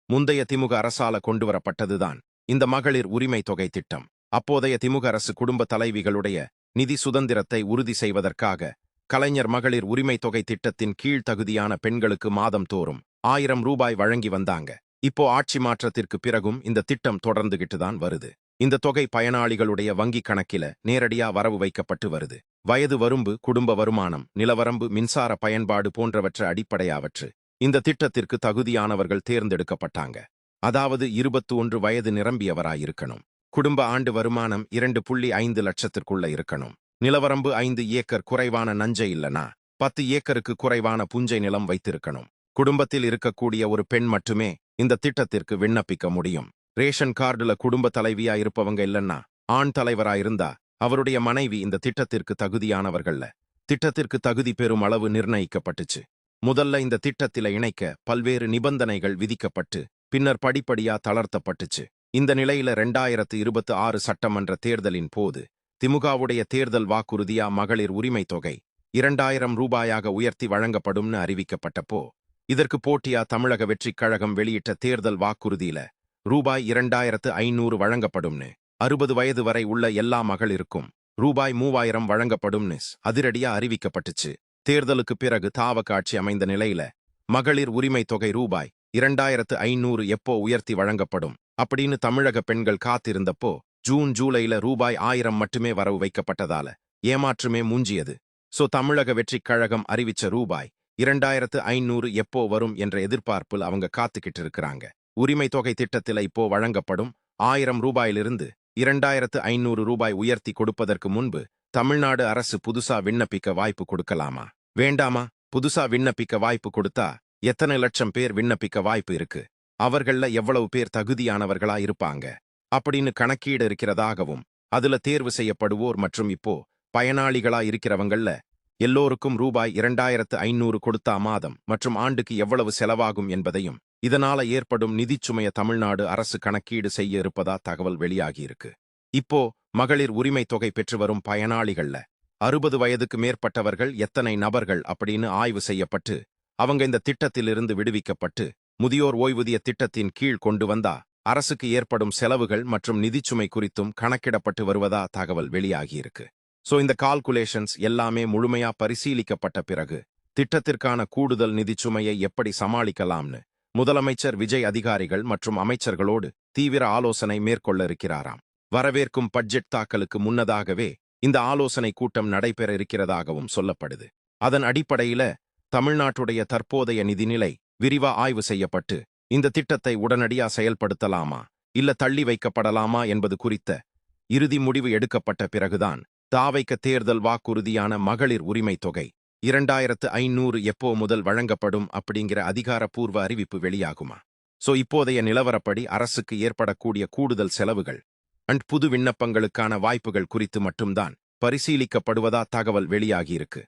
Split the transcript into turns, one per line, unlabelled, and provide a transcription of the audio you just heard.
முந்தைய திமுக அரசால கொண்டுவரப்பட்டதுதான் இந்த மகளிர் உரிமை தொகை திட்டம். அப்போதைய திமுக அரசு குடும்ப தலைவிகளுடைய நிதி சுதந்திரத்தை உறுதி செய்வதற்காக கலைஞர் மகளிர் உரிமை தொகை திட்டத்தின் கீழ் தகுதியான பெண்களுக்கு மாதம் தோறும் 1000 ரூபாய் வழங்கி வந்தாங்க. இப்போ ஆட்சி மாற்றத்திற்கு பிறகும் இந்த திட்டம் தொடர்ந்துகிட்டு தான் வருது. இந்த தொகை பயனாளிகளுடைய வங்கி கணக்கில நேரடியா வரவு வைக்கப்பட்டு வருது. வயது வரம்பு, குடும்ப வருமானம், நிலவரம்பு, மின்சார பயன்பாடு போன்றவற்றை அடிப்படையாவற்று இந்த திட்டத்திற்கு தகுதியானவர்கள் தேர்ந்தெடுக்கப்பட்டாங்க. அதாவது 21 வயது நிரம்பியவராயிருக்கணும். குடும்ப ஆண்டு வருமானம் 2.5 லட்சத்திற்குள்ள இருக்கணும். நிலவரம்பு 5 ஏக்கர் குறைவான நஞ்சை இல்லனா 10 ஏக்கருக்கு குறைவான புஞ்சை நிலம் வைத்திருக்கணும். குடும்பத்தில் இருக்கக்கூடிய ஒரு பெண் மட்டுமே இந்த திட்டத்திற்கு விண்ணப்பிக்க முடியும். ரேஷன் கார்டுல குடும்ப தலைவியா இருப்பவங்க இல்லன்னா ஆண் தலைவராயிருந்தா அவருடைய மனைவி இந்த திட்டத்திற்கு தகுதியானவர்கள்ல. திட்டத்திற்கு தகுதி பெறும் அளவு நிர்ணயிக்கப்பட்டுச்சு. முதல்ல இந்த திட்டத்தில இணைக்க பல்வேறு நிபந்தனைகள் விதிக்கப்பட்டு பின்னர் படிப்படியா தளர்த்தப்பட்டுச்சு. இந்த நிலையில 2026 சட்டமன்ற தேர்தலின் போது திமுகவுடைய தேர்தல் வாக்குறுதியா மகளிர் உரிமை தொகை 2000 ரூபாயாக உயர்த்தி வழங்கப்படும்னு அறிவிக்கப்பட்டப்போ இதற்கு போட்டியா தமிழக வெற்றிக் கழகம் வெளியிட்ட தேர்தல் வாக்குறுதியில ரூபாய் 2500 வழங்கப்படும்னு, 60 வயது வரை உள்ள எல்லா மகளிருக்கும் ரூபாய் 3000 வழங்கப்படும்னு அதிரடியா அறிவிக்கப்பட்டுச்சு. தேர்தலுக்கு பிறகு தாவக ஆட்சி அமைந்த நிலையில மகளிர் உரிமை தொகை ரூபாய் 2500 எப்போ உயர்த்தி வழங்கப்படும் அப்படின்னு தமிழக பெண்கள் காத்திருந்தப்போ ஜூன் ஜூலைல ரூபாய் 1000 மட்டுமே வரவு வைக்கப்பட்டதால ஏமாற்றுமே மூஞ்சியது. தமிழக வெற்றிக் கழகம் அறிவிச்ச ரூபாய் 2500 எப்போ வரும் என்ற எதிர்பார்ப்பில் அவங்க காத்துக்கிட்டு இருக்கிறாங்க. உரிமை தொகை திட்டத்தில இப்போ வழங்கப்படும் 1000 ரூபாயிலிருந்து 2500 ரூபாய் உயர்த்தி கொடுப்பதற்கு முன்பு தமிழ்நாடு அரசு புதுசா விண்ணப்பிக்க வாய்ப்பு கொடுக்கலாமா வேண்டாமா? புதுசா விண்ணப்பிக்க வாய்ப்பு கொடுத்தா எத்தனை லட்சம் பேர் விண்ணப்பிக்க வாய்ப்பு இருக்கு? அவர்கள்ல எவ்வளவு பேர் தகுதியானவர்களா இருப்பாங்க அப்படின்னு கணக்கீடு இருக்கிறதாகவும் அதுல தேர்வு செய்யப்படுவோர் மற்றும் இப்போ பயனாளிகளா இருக்கிறவங்கள்ல எல்லோருக்கும் ரூபாய் 2500 கொடுத்தா மாதம் மற்றும் ஆண்டுக்கு எவ்வளவு செலவாகும் என்பதையும் இதனால ஏற்படும் நிதிச்சுமைய தமிழ்நாடு அரசு கணக்கீடு செய்ய இருப்பதா தகவல் வெளியாகியிருக்கு. இப்போ மகளிர் உரிமை தொகை பெற்று வரும் பயனாளிகள்ல 60 வயதுக்கு மேற்பட்டவர்கள் எத்தனை நபர்கள் அப்படின்னு ஆய்வு செய்யப்பட்டு அவங்க இந்த திட்டத்திலிருந்து விடுவிக்கப்பட்டு முதியோர் ஓய்வூதிய திட்டத்தின் கீழ் கொண்டு வந்தா அரசுக்கு ஏற்படும் செலவுகள் மற்றும் நிதிச்சுமை குறித்தும் கணக்கிடப்பட்டு வருவதா தகவல் வெளியாகியிருக்கு. இந்த கால்குலேஷன்ஸ் எல்லாமே முழுமையா பரிசீலிக்கப்பட்ட பிறகு திட்டத்திற்கான கூடுதல் நிதிச்சுமையை எப்படி சமாளிக்கலாம்னு முதலமைச்சர் விஜய் அதிகாரிகள் மற்றும் அமைச்சர்களோடு தீவிர ஆலோசனை மேற்கொள்ள இருக்கிறாராம். வரவேற்கும் பட்ஜெட் தாக்கலுக்கு முன்னதாகவே இந்த ஆலோசனை கூட்டம் நடைபெற இருக்கிறதாகவும் சொல்லப்படுது. அதன் அடிப்படையில தமிழ்நாட்டுடைய தற்போதைய நிதிநிலை விரிவா ஆய்வு செய்யப்பட்டு இந்த திட்டத்தை உடனடியா செயல்படுத்தலாமா இல்ல தள்ளி வைக்கப்படலாமா என்பது குறித்த இறுதி முடிவு எடுக்கப்பட்ட பிறகுதான் தாவைக்க தேர்தல் வாக்குறுதியான மகளிர் உரிமை தொகை 2500 எப்போ முதல் வழங்கப்படும் அப்படிங்கிற அதிகாரப்பூர்வ அறிவிப்பு வெளியாகுமா? இப்போதைய நிலவரப்படி அரசுக்கு ஏற்படக்கூடிய கூடுதல் செலவுகள் புது விண்ணப்பங்களுக்கான வாய்ப்புகள் குறித்து மட்டும்தான் பரிசீலிக்கப்படுவதா தகவல் வெளியாகியிருக்கு.